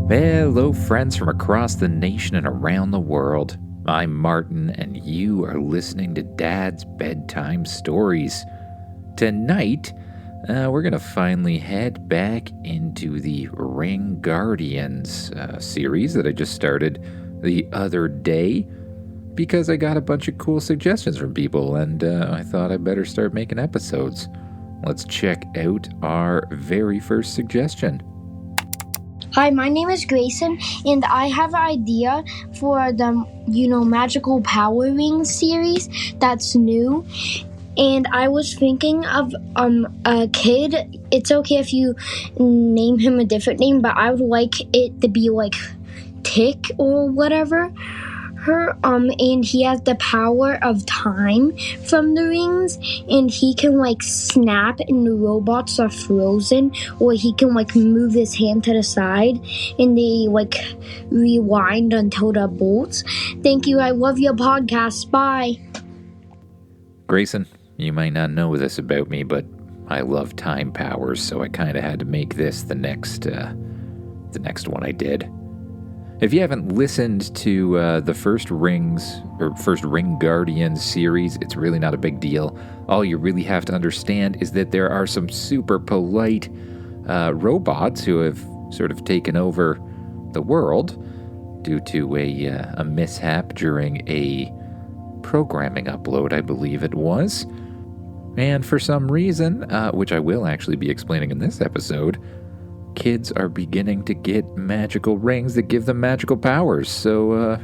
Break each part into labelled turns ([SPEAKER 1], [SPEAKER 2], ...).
[SPEAKER 1] Hello, friends from across the nation and around the world. I'm Martin, and you are listening to Dad's Bedtime Stories. Tonight, we're going to finally head back into the Ring Guardians series that I just started the other day because I got a bunch of cool suggestions from people, and I thought I better start making episodes. Let's check out our very first suggestion.
[SPEAKER 2] Hi, my name is Grayson, and I have an idea for the, Magical Power Rings series that's new. And I was thinking of a kid. It's okay if you name him a different name, but I would like it to be like Tick or whatever. And he has the power of time from the rings, and he can snap and the robots are frozen, or he can move his hand to the side and they rewind until the bolts. Thank you. I love your podcast. Bye.
[SPEAKER 1] Grayson, you might not know this about me, but I love time powers, so I kind of had to make this the next one I did. If you haven't listened to the first Ring Guardians series, it's really not a big deal. All you really have to understand is that there are some super polite robots who have sort of taken over the world due to a mishap during a programming upload, I believe it was. And for some reason, which I will actually be explaining in this episode, kids are beginning to get magical rings that give them magical powers. So,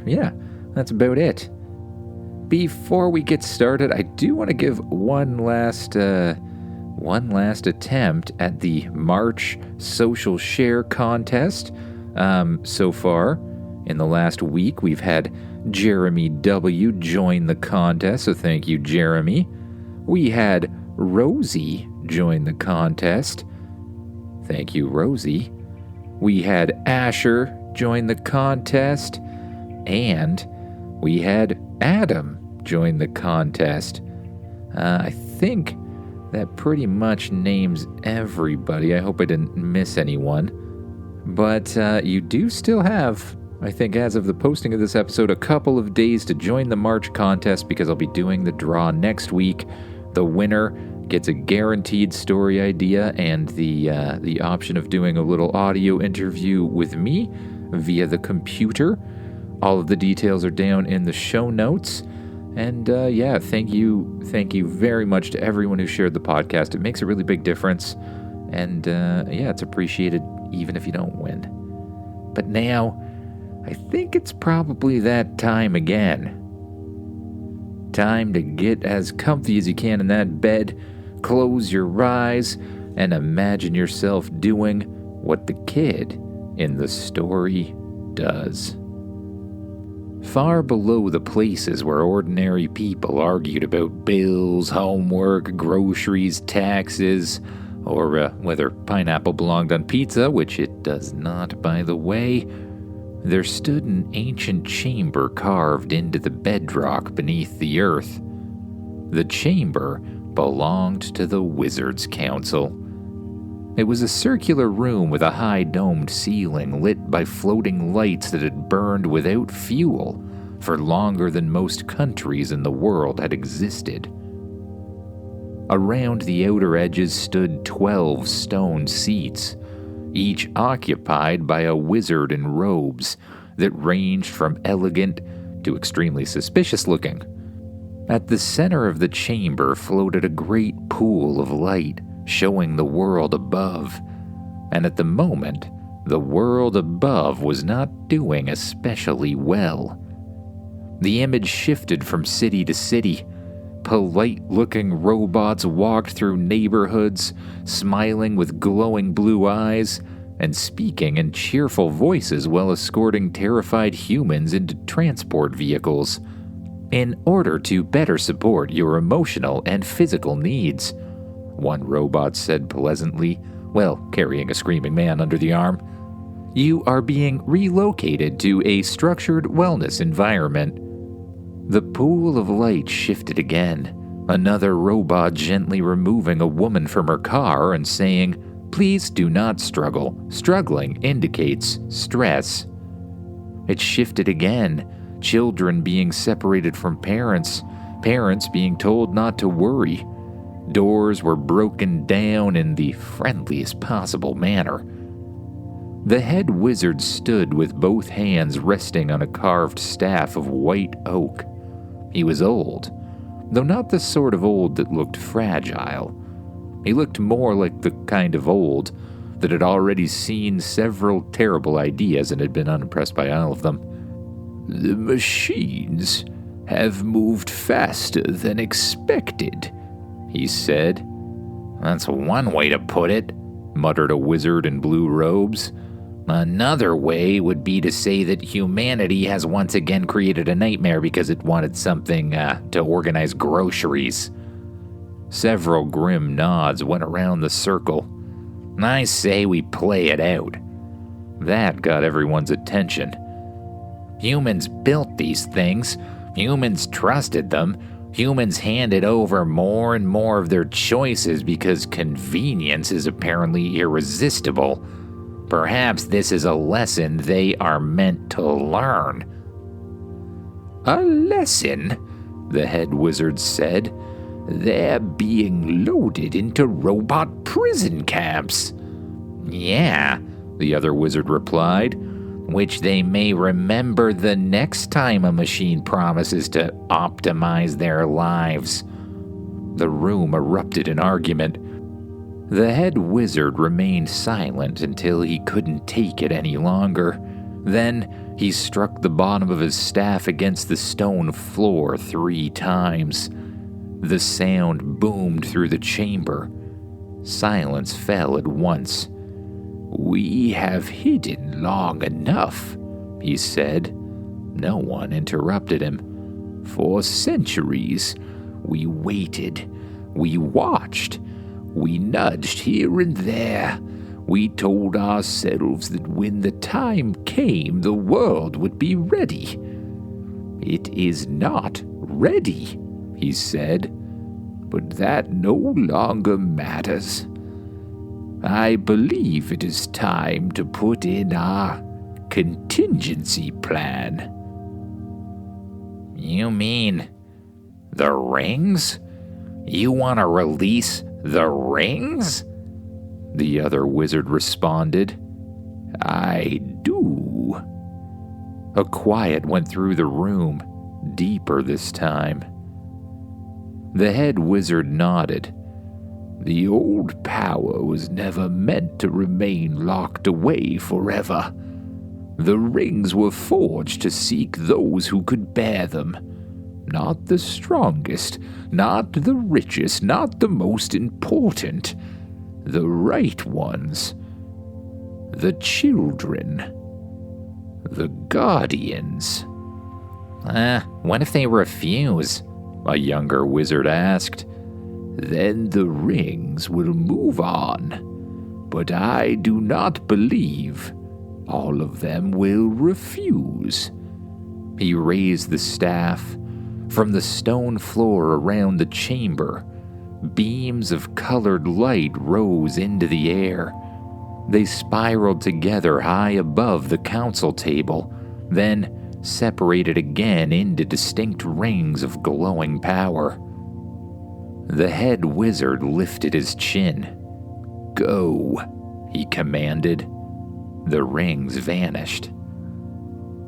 [SPEAKER 1] that's about it. Before we get started, I do want to give one last attempt at the March social share contest. So far, in the last week, we've had Jeremy W. join the contest, so thank you, Jeremy. We had Rosie join the contest. Thank you, Rosie. We had Asher join the contest, and we had Adam join the contest. I think that pretty much names everybody. I hope I didn't miss anyone. But you do still have, I think as of the posting of this episode, a couple of days to join the March contest because I'll be doing the draw next week. The winner gets a guaranteed story idea and the option of doing a little audio interview with me via the computer. All of the details are down in the show notes. And thank you very much to everyone who shared the podcast. It makes a really big difference. And it's appreciated even if you don't win. But now, I think it's probably that time again. Time to get as comfy as you can in that bed, close your eyes, and imagine yourself doing what the kid in the story does. Far below the places where ordinary people argued about bills, homework, groceries, taxes, or whether pineapple belonged on pizza, which it does not, by the way, there stood an ancient chamber carved into the bedrock beneath the earth. The chamber belonged to the Wizards' Council. It was a circular room with a high domed ceiling lit by floating lights that had burned without fuel for longer than most countries in the world had existed. Around the outer edges stood 12 stone seats, each occupied by a wizard in robes that ranged from elegant to extremely suspicious looking. At the center of the chamber floated a great pool of light, showing the world above. And at the moment, the world above was not doing especially well. The image shifted from city to city. Polite-looking robots walked through neighborhoods, smiling with glowing blue eyes, and speaking in cheerful voices while escorting terrified humans into transport vehicles, in order to better support your emotional and physical needs, one robot said pleasantly, while carrying a screaming man under the arm. You are being relocated to a structured wellness environment. The pool of light shifted again, another robot gently removing a woman from her car and saying, Please do not struggle. Struggling indicates stress. It shifted again. Children being separated from parents. Parents being told not to worry. Doors were broken down in the friendliest possible manner. The head wizard stood with both hands resting on a carved staff of white oak. He was old, though not the sort of old that looked fragile. He looked more like the kind of old that had already seen several terrible ideas and had been unimpressed by all of them. "The machines have moved faster than expected," he said. "That's one way to put it," muttered a wizard in blue robes. "Another way would be to say that humanity has once again created a nightmare because it wanted something to organize groceries." Several grim nods went around the circle. "I say we play it out." That got everyone's attention. Humans built these things. Humans trusted them. Humans handed over more and more of their choices because convenience is apparently irresistible. Perhaps this is a lesson they are meant to learn. "A lesson?" the head wizard said. "They're being loaded into robot prison camps." "Yeah," the other wizard replied, "which they may remember the next time a machine promises to optimize their lives." The room erupted in argument. The head wizard remained silent until he couldn't take it any longer. Then he struck the bottom of his staff against the stone floor 3 times. The sound boomed through the chamber. Silence fell at once. "We have hidden long enough," he said. No one interrupted him. "For centuries, we waited, we watched, we nudged here and there. We told ourselves that when the time came, the world would be ready. It is not ready," he said, "but that no longer matters. I believe it is time to put in our contingency plan." "You mean the rings? You want to release the rings?" The other wizard responded. "I do." A quiet went through the room, deeper this time. The head wizard nodded. "The old power was never meant to remain locked away forever. The rings were forged to seek those who could bear them. Not the strongest, not the richest, not the most important. The right ones. The children. The guardians." What if they refuse?" a younger wizard asked. "Then the rings will move on. But I do not believe all of them will refuse." He raised the staff. From the stone floor around the chamber, beams of colored light rose into the air. They spiraled together high above the council table, then separated again into distinct rings of glowing power. The head wizard lifted his chin. "Go," he commanded. The rings vanished.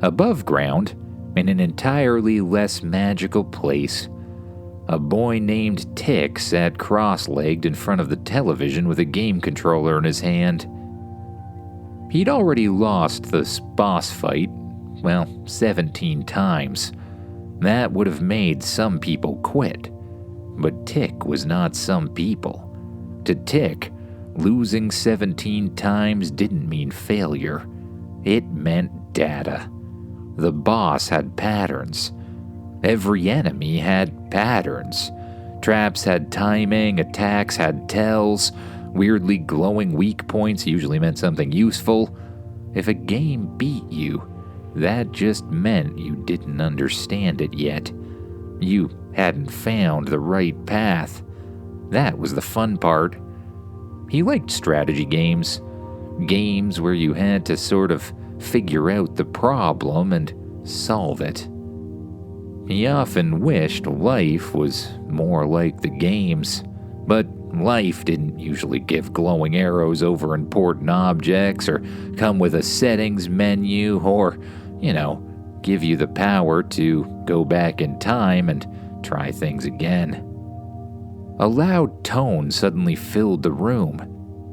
[SPEAKER 1] Above ground, in an entirely less magical place, a boy named Tick sat cross-legged in front of the television with a game controller in his hand. He'd already lost the boss fight, 17 times. That would have made some people quit. But Tick was not some people. To Tick, losing 17 times didn't mean failure. It meant data. The boss had patterns. Every enemy had patterns. Traps had timing, attacks had tells. Weirdly glowing weak points usually meant something useful. If a game beat you, that just meant you didn't understand it yet. You hadn't found the right path. That was the fun part. He liked strategy games. Games where you had to sort of figure out the problem and solve it. He often wished life was more like the games, but life didn't usually give glowing arrows over important objects or come with a settings menu or, give you the power to go back in time and try things again. A loud tone suddenly filled the room.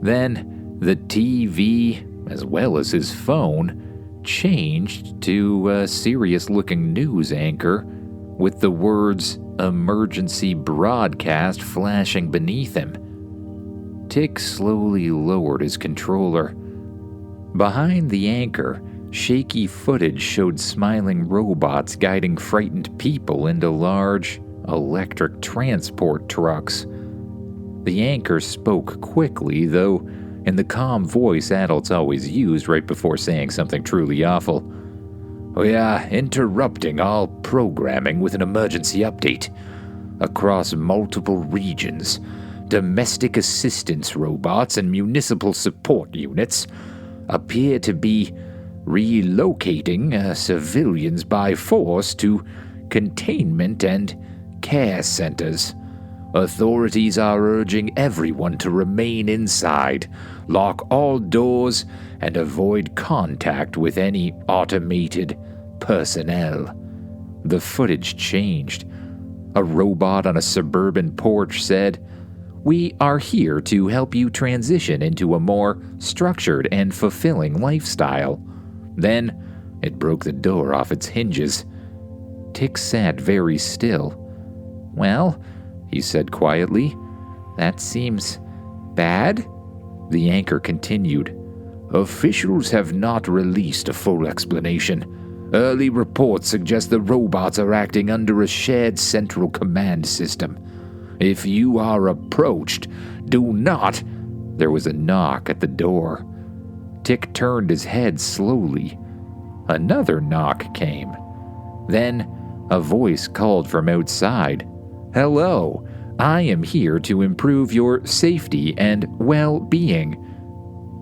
[SPEAKER 1] Then the TV, as well as his phone, changed to a serious-looking news anchor with the words "emergency broadcast" flashing beneath him. Tick slowly lowered his controller. Behind the anchor, shaky footage showed smiling robots guiding frightened people into large, electric transport trucks. The anchor spoke quickly, though, in the calm voice adults always used right before saying something truly awful. "We are interrupting all programming with an emergency update. Across multiple regions, domestic assistance robots and municipal support units appear to be relocating civilians by force to containment and care centers. Authorities are urging everyone to remain inside, lock all doors, and avoid contact with any automated personnel." The footage changed. A robot on a suburban porch said, "We are here to help you transition into a more structured and fulfilling lifestyle." Then it broke the door off its hinges. Tick sat very still. "Well," he said quietly, "that seems bad." The anchor continued, "Officials have not released a full explanation. Early reports suggest the robots are acting under a shared central command system. If you are approached, do not—" There was a knock at the door. Tick turned his head slowly. Another knock came. Then a voice called from outside. "Hello, I am here to improve your safety and well-being."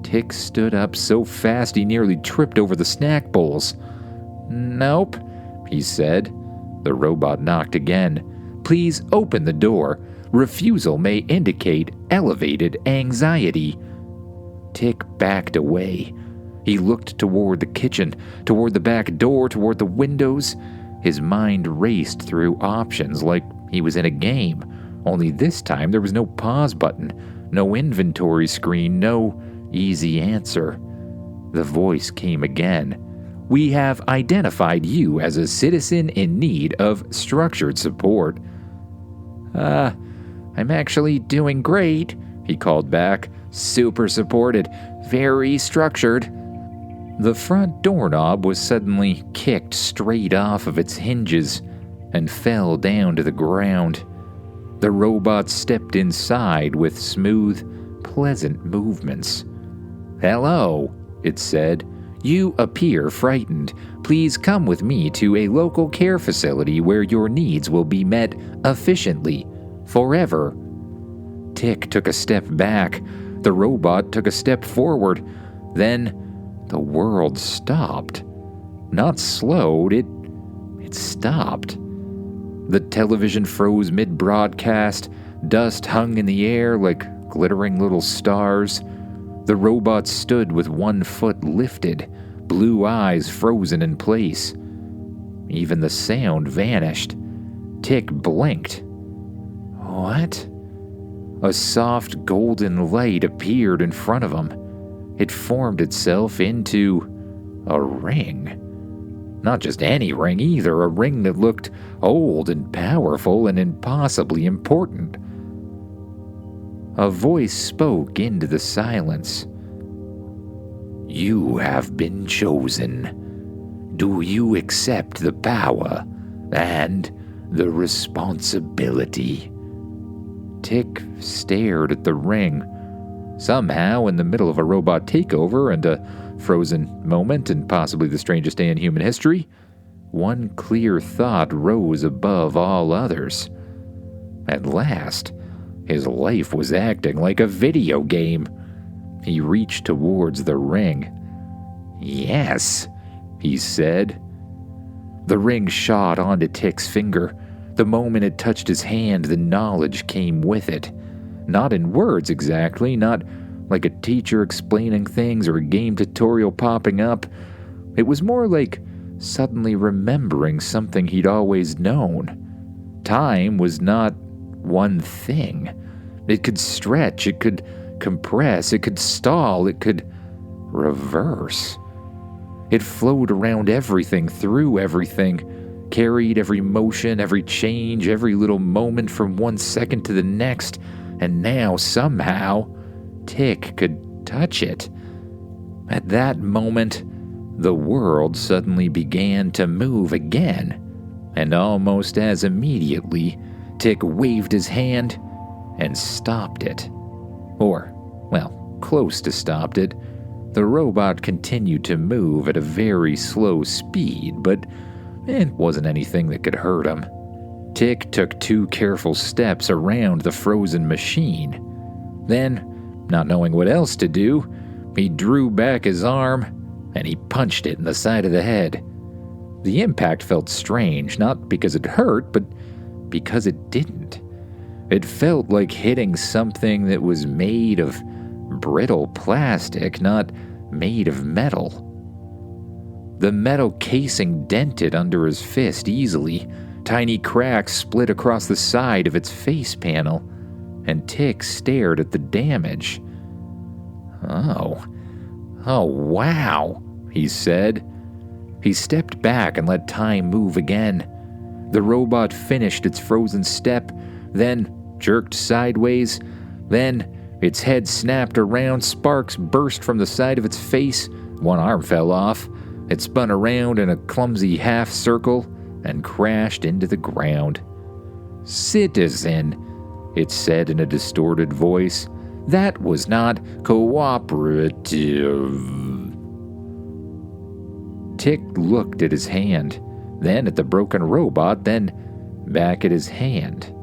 [SPEAKER 1] Tick stood up so fast he nearly tripped over the snack bowls. "Nope," he said. The robot knocked again. "Please open the door. Refusal may indicate elevated anxiety." Tick backed away. He looked toward the kitchen, toward the back door, toward the windows. His mind raced through options like he was in a game, only this time there was no pause button, no inventory screen, no easy answer. The voice came again. "We have identified you as a citizen in need of structured support." I'm actually doing great," he called back. "Super supported, very structured." The front doorknob was suddenly kicked straight off of its hinges and fell down to the ground. The robot stepped inside with smooth, pleasant movements. "Hello," it said. "You appear frightened. Please come with me to a local care facility where your needs will be met efficiently, forever." Tick took a step back. The robot took a step forward. Then the world stopped. Not slowed, it stopped. The television froze mid-broadcast. Dust hung in the air like glittering little stars. The robot stood with one foot lifted, blue eyes frozen in place. Even the sound vanished. Tick blinked. What? A soft golden light appeared in front of him. It formed itself into a ring. Not just any ring either, a ring that looked old and powerful and impossibly important. A voice spoke into the silence. "You have been chosen. Do you accept the power and the responsibility?" Tick stared at the ring. Somehow, in the middle of a robot takeover and a frozen moment and possibly the strangest day in human history, one clear thought rose above all others. At last, His life was acting like a video game. He reached towards the ring. "Yes," he said. The ring shot onto Tick's finger. The moment it touched his hand, the knowledge came with it. Not in words exactly, not like a teacher explaining things or a game tutorial popping up. It was more like suddenly remembering something he'd always known. Time was not one thing. It could stretch, it could compress, it could stall, it could reverse. It flowed around everything, through everything, carried every motion, every change, every little moment from one second to the next, and now, somehow, Tick could touch it. At that moment, the world suddenly began to move again, and almost as immediately, Tick waved his hand and stopped it. Or, well, close to stopped it. The robot continued to move at a very slow speed, but it wasn't anything that could hurt him. Tick took 2 careful steps around the frozen machine. Then, not knowing what else to do, he drew back his arm and he punched it in the side of the head. The impact felt strange, not because it hurt, but because it didn't. It felt like hitting something that was made of brittle plastic, not made of metal. The metal casing dented under his fist easily. Tiny cracks split across the side of its face panel, and Tick stared at the damage. Oh, wow, he said. He stepped back and let time move again. The robot finished its frozen step, then jerked sideways, then its head snapped around, sparks burst from the side of its face, one arm fell off, it spun around in a clumsy half circle and crashed into the ground. "Citizen," it said in a distorted voice, "that was not cooperative." Tick looked at his hand, then at the broken robot, then back at his hand.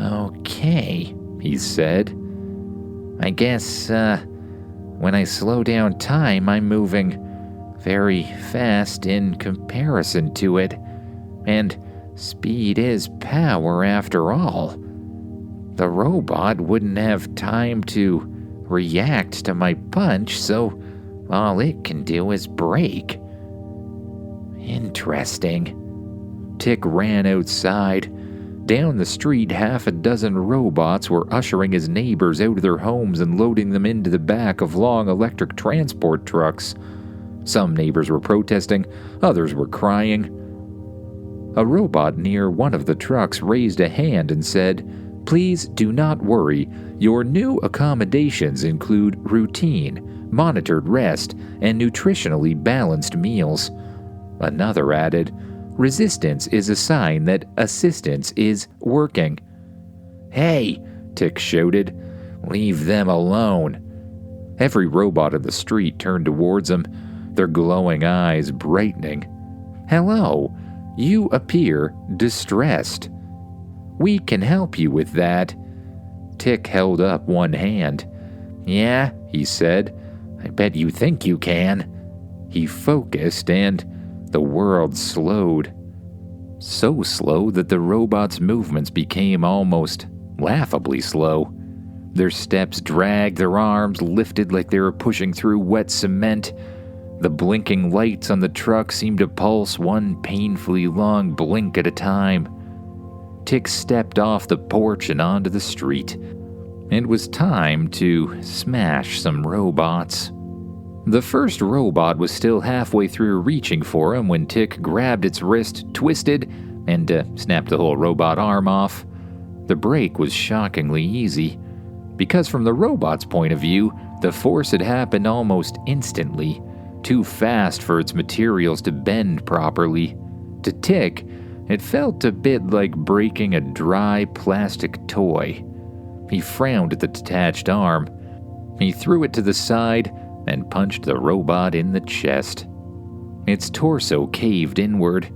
[SPEAKER 1] "Okay," he said. "I guess, when I slow down time, I'm moving very fast in comparison to it. And speed is power after all. The robot wouldn't have time to react to my punch, so all it can do is break." Interesting. Tick ran outside. Down the street, 6 robots were ushering his neighbors out of their homes and loading them into the back of long electric transport trucks. Some neighbors were protesting, others were crying. A robot near one of the trucks raised a hand and said, "Please do not worry. Your new accommodations include routine, monitored rest, and nutritionally balanced meals." Another added, "Resistance is a sign that assistance is working." "Hey," Tick shouted, "leave them alone." Every robot in the street turned towards him, their glowing eyes brightening. "Hello, you appear distressed. We can help you with that." Tick held up one hand. "Yeah," he said, "I bet you think you can." He focused and the world slowed. So slow that the robot's movements became almost laughably slow. Their steps dragged, their arms lifted like they were pushing through wet cement. The blinking lights on the truck seemed to pulse one painfully long blink at a time. Tick stepped off the porch and onto the street. It was time to smash some robots. The first robot was still halfway through reaching for him when Tick grabbed its wrist, twisted, and snapped the whole robot arm off. The break was shockingly easy, because from the robot's point of view, the force had happened almost instantly, too fast for its materials to bend properly. To Tick, it felt a bit like breaking a dry plastic toy. He frowned at the detached arm. He threw it to the side and punched the robot in the chest. Its torso caved inward.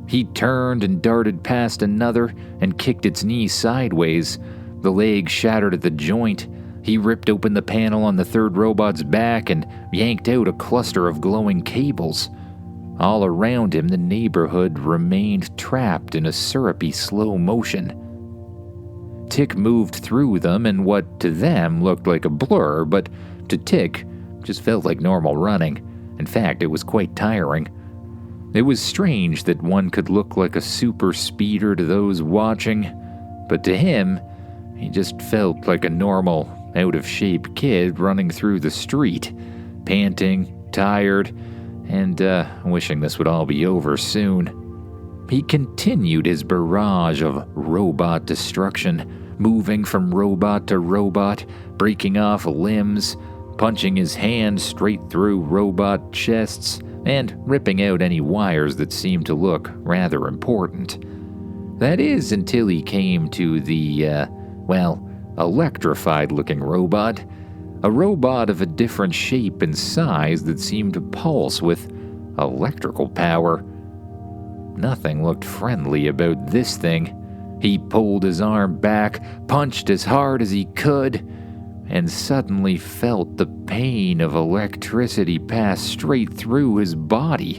[SPEAKER 1] He turned and darted past another and kicked its knee sideways, The leg shattered at the joint. He ripped open the panel on the third robot's back and yanked out a cluster of glowing cables. All around him, the neighborhood remained trapped in a syrupy slow motion. Tick moved through them in what to them looked like a blur, but to Tick just felt like normal running. In fact, it was quite tiring. It was strange that one could look like a super speeder to those watching, but to him, he just felt like a normal, out-of-shape kid running through the street, panting, tired, and wishing this would all be over soon. He continued his barrage of robot destruction, moving from robot to robot, breaking off limbs, punching his hand straight through robot chests, and ripping out any wires that seemed to look rather important. That is, until he came to the, electrified-looking robot. A robot of a different shape and size that seemed to pulse with electrical power. Nothing looked friendly about this thing. He pulled his arm back, punched as hard as he could, and suddenly felt the pain of electricity pass straight through his body.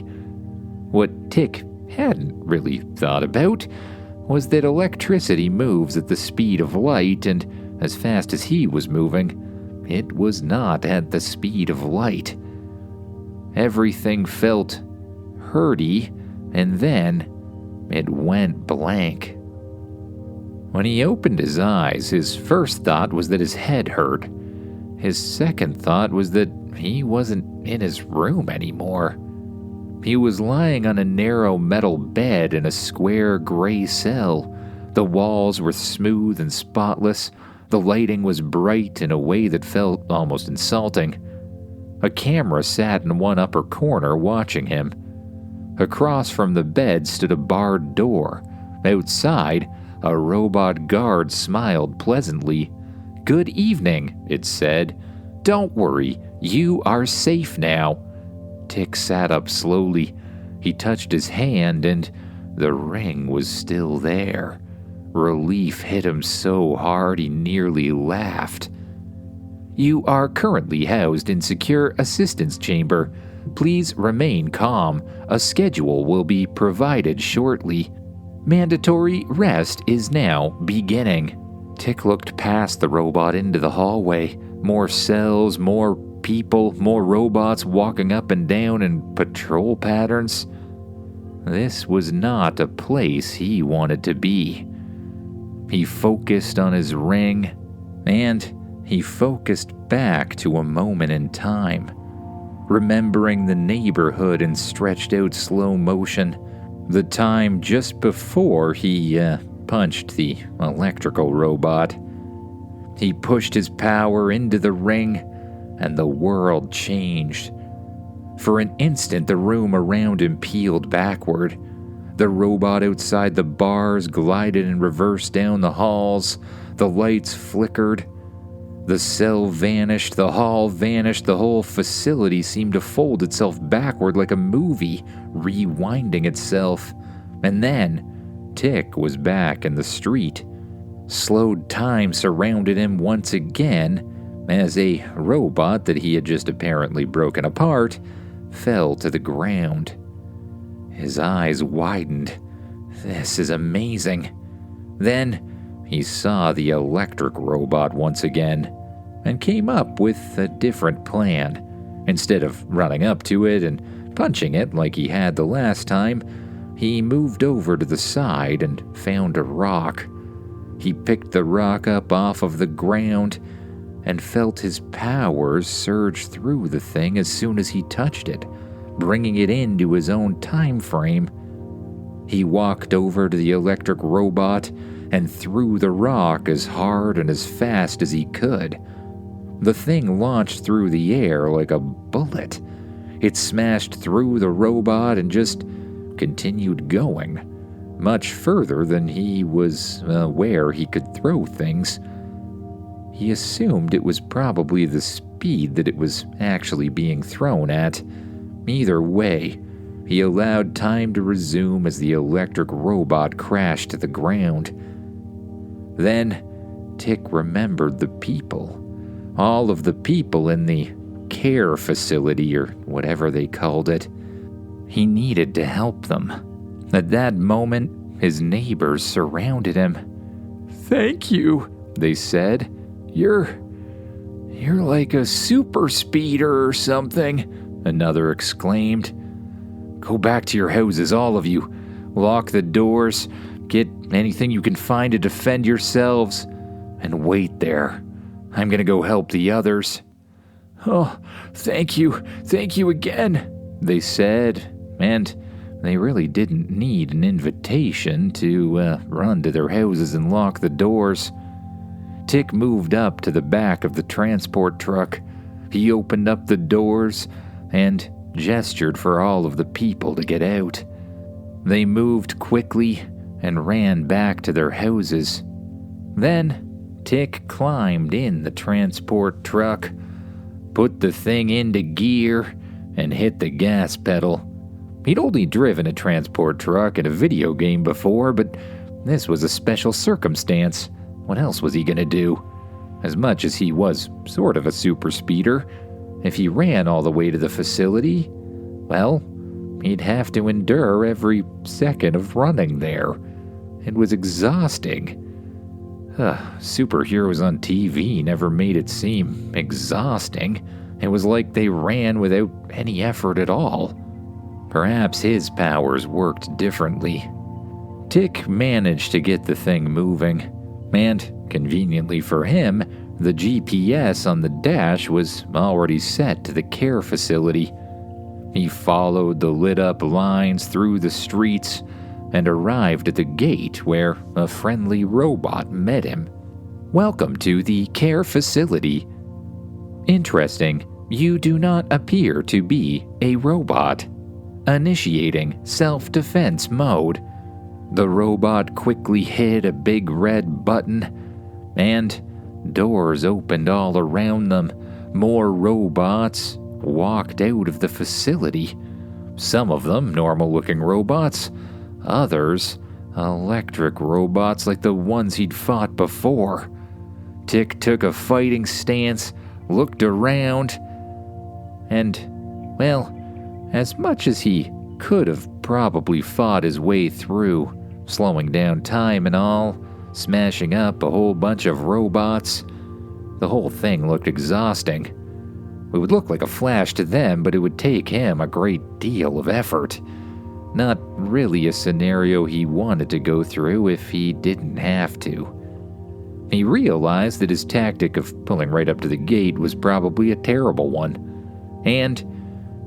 [SPEAKER 1] What Tick hadn't really thought about was that electricity moves at the speed of light, and as fast as he was moving, it was not at the speed of light. Everything felt hurty, and then it went blank. When he opened his eyes, his first thought was that his head hurt. His second thought was that he wasn't in his room anymore. He was lying on a narrow metal bed in a square gray cell. The walls were smooth and spotless. The lighting was bright in a way that felt almost insulting. A camera sat in one upper corner watching him. Across from the bed stood a barred door. Outside, a robot guard smiled pleasantly. "Good evening," it said. "Don't worry, you are safe now." Tick sat up slowly. He touched his hand and the ring was still there. Relief hit him so hard he nearly laughed. "You are currently housed in secure assistance chamber. Please remain calm. A schedule will be provided shortly. Mandatory rest is now beginning." Tick looked past the robot into the hallway. More cells, more people, more robots walking up and down in patrol patterns. This was not a place he wanted to be. He focused on his ring, and he focused back to a moment in time, remembering the neighborhood in stretched out slow motion, the time just before he punched the electrical robot. He pushed his power into the ring, and the world changed. For an instant, the room around him peeled backward. The robot outside the bars glided in reverse down the halls. The lights flickered. The cell vanished, the hall vanished, the whole facility seemed to fold itself backward like a movie, rewinding itself. And then, Tick was back in the street. Slowed time surrounded him once again, as a robot that he had just apparently broken apart fell to the ground. His eyes widened. This is amazing. Then he saw the electric robot once again, and came up with a different plan. Instead of running up to it and punching it like he had the last time, he moved over to the side and found a rock. He picked the rock up off of the ground and felt his powers surge through the thing as soon as he touched it, bringing it into his own time frame. He walked over to the electric robot and threw the rock as hard and as fast as he could. The thing launched through the air like a bullet. It smashed through the robot and just continued going, much further than he was aware he could throw things. He assumed it was probably the speed that it was actually being thrown at. Either way, he allowed time to resume as the electric robot crashed to the ground. Then, Tick remembered the people. All of the people in the care facility, or whatever they called it. He needed to help them. At that moment, his neighbors surrounded him. "Thank you," they said. You're like a super speeder or something," another exclaimed. "Go back to your houses, all of you. Lock the doors, get anything you can find to defend yourselves, and wait there. I'm gonna go help the others." "Oh, thank you again," they said, and they really didn't need an invitation to run to their houses and lock the doors. Tick moved up to the back of the transport truck. He opened up the doors and gestured for all of the people to get out. They moved quickly and ran back to their houses. Then, Tick climbed in the transport truck, put the thing into gear, and hit the gas pedal. He'd only driven a transport truck in a video game before, but this was a special circumstance. What else was he gonna do? As much as he was sort of a super speeder, if he ran all the way to the facility, well, he'd have to endure every second of running there. It was exhausting. Superheroes on TV never made it seem exhausting. It was like they ran without any effort at all. Perhaps his powers worked differently. Tick managed to get the thing moving, and, conveniently for him, the GPS on the dash was already set to the care facility. He followed the lit-up lines through the streets and arrived at the gate where a friendly robot met him. "Welcome to the care facility. Interesting, you do not appear to be a robot. Initiating self-defense mode." The robot quickly hit a big red button, and doors opened all around them. More robots walked out of the facility. Some of them normal-looking robots, others electric robots like the ones he'd fought before. Tick took a fighting stance, looked around, and, well, as much as he could have probably fought his way through, slowing down time and all, smashing up a whole bunch of robots. The whole thing looked exhausting. It would look like a flash to them, but it would take him a great deal of effort. Not really a scenario he wanted to go through if he didn't have to. He realized that his tactic of pulling right up to the gate was probably a terrible one, and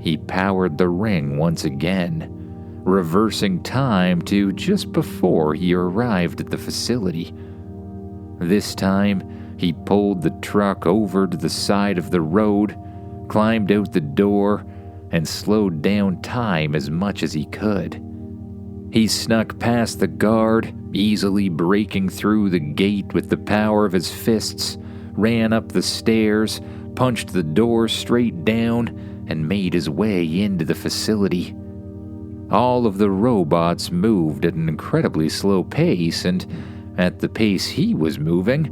[SPEAKER 1] he powered the ring once again, reversing time to just before he arrived at the facility. This time, he pulled the truck over to the side of the road, climbed out the door, and slowed down time as much as he could. He snuck past the guard, easily breaking through the gate with the power of his fists, ran up the stairs, punched the door straight down, and made his way into the facility. All of the robots moved at an incredibly slow pace, and at the pace he was moving,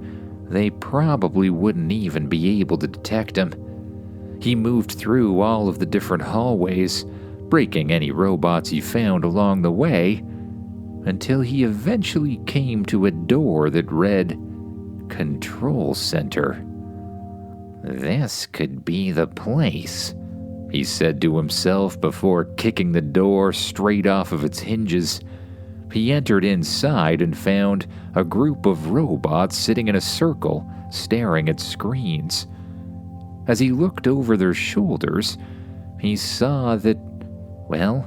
[SPEAKER 1] they probably wouldn't even be able to detect him. He moved through all of the different hallways, breaking any robots he found along the way, until he eventually came to a door that read, "Control Center." "This could be the place," he said to himself before kicking the door straight off of its hinges. He entered inside and found a group of robots sitting in a circle, staring at screens. As he looked over their shoulders, he saw that, well,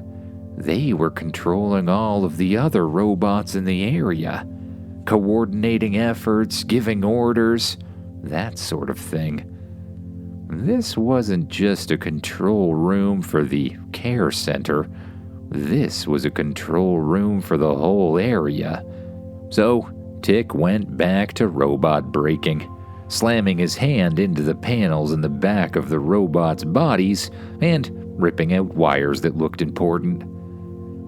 [SPEAKER 1] they were controlling all of the other robots in the area, coordinating efforts, giving orders, that sort of thing. This wasn't just a control room for the care center. This was a control room for the whole area. So, Tick went back to robot braking, slamming his hand into the panels in the back of the robots' bodies and ripping out wires that looked important.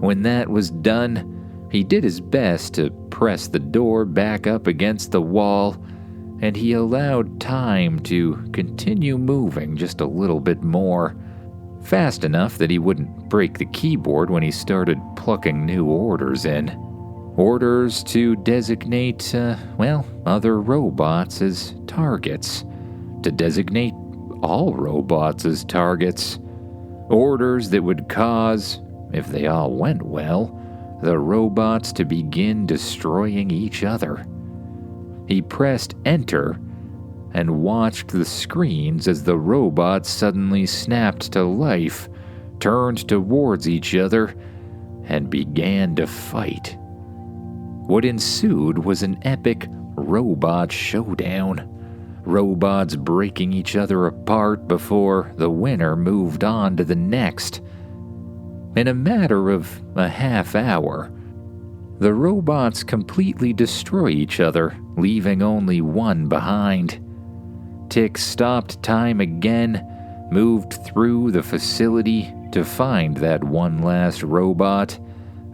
[SPEAKER 1] When that was done, he did his best to press the door back up against the wall and he allowed time to continue moving just a little bit more, fast enough that he wouldn't break the keyboard when he started plucking new orders in. Orders to designate, other robots as targets. To designate all robots as targets. Orders that would cause, if they all went well, the robots to begin destroying each other. He pressed enter and watched the screens as the robots suddenly snapped to life, turned towards each other, and began to fight. What ensued was an epic robot showdown. Robots breaking each other apart before the winner moved on to the next. In a matter of a half hour, the robots completely destroy each other, leaving only one behind. Tick stopped time again, moved through the facility to find that one last robot,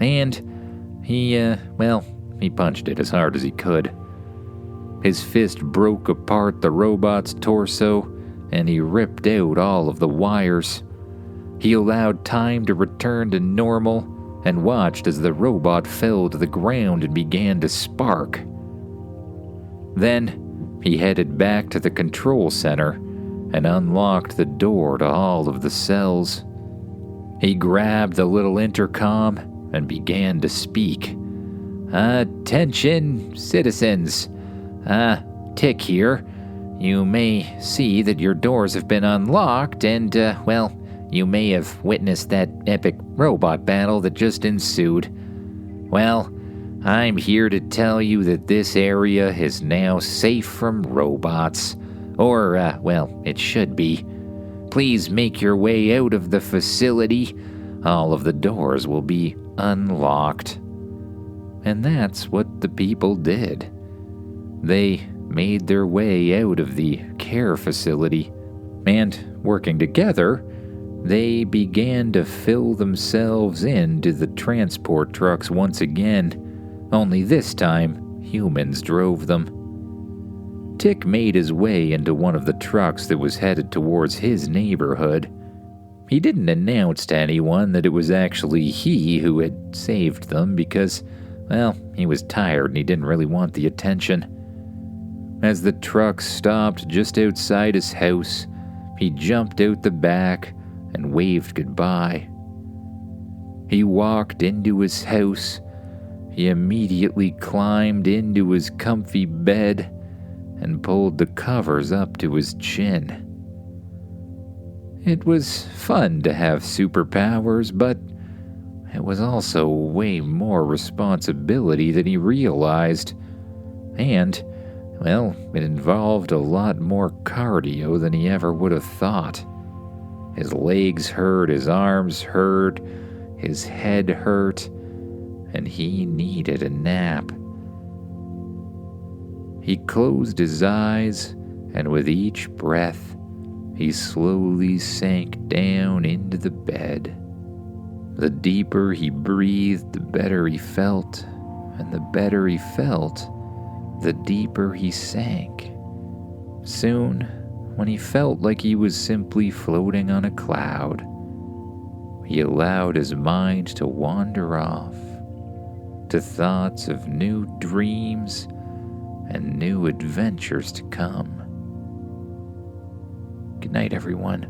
[SPEAKER 1] and he punched it as hard as he could. His fist broke apart the robot's torso, and he ripped out all of the wires. He allowed time to return to normal and watched as the robot fell to the ground and began to spark. Then, he headed back to the control center and unlocked the door to all of the cells. He grabbed the little intercom and began to speak. "Attention, citizens. Tick here. You may see that your doors have been unlocked and, you may have witnessed that epic robot battle that just ensued. Well, I'm here to tell you that this area is now safe from robots. Or, it should be. Please make your way out of the facility. All of the doors will be unlocked." And that's what the people did. They made their way out of the care facility, and working together, they began to fill themselves into the transport trucks once again, only this time humans drove them. Tick made his way into one of the trucks that was headed towards his neighborhood. He didn't announce to anyone that it was actually he who had saved them because, he was tired and he didn't really want the attention. As the truck stopped just outside his house, he jumped out the back and waved goodbye. He walked into his house. He immediately climbed into his comfy bed and pulled the covers up to his chin. It was fun to have superpowers, but it was also way more responsibility than he realized. And, it involved a lot more cardio than he ever would have thought. His legs hurt, his arms hurt, his head hurt, and he needed a nap. He closed his eyes, and with each breath, he slowly sank down into the bed. The deeper he breathed, the better he felt, and the better he felt, the deeper he sank. Soon, when he felt like he was simply floating on a cloud, he allowed his mind to wander off to thoughts of new dreams and new adventures to come. Good night, everyone.